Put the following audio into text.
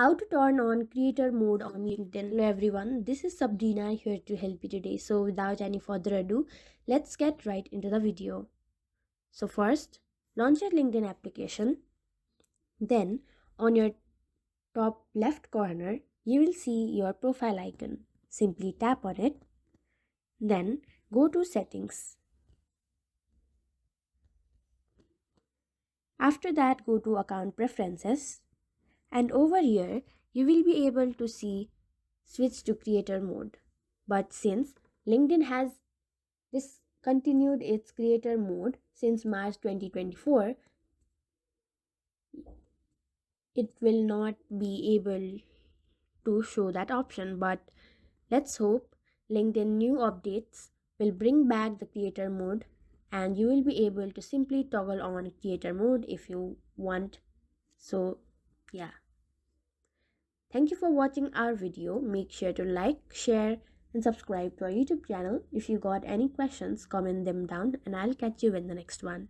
How to turn on creator mode on LinkedIn. Hello everyone, this is Sabrina here to help you today. So without any further ado, let's get right into the video. So first, launch your LinkedIn application. Then on your top left corner, you will see your profile icon. Simply tap on it. Then go to settings. After that, go to account preferences. And over here, you will be able to see switch to creator mode. But since LinkedIn has discontinued its creator mode since March 2024, it will not be able to show that option. But let's hope LinkedIn new updates will bring back the creator mode and you will be able to simply toggle on creator mode if you want. So, yeah. Thank you for watching our video. Make sure to like, share, and subscribe to our YouTube channel. If you got any questions, comment them down and I'll catch you in the next one.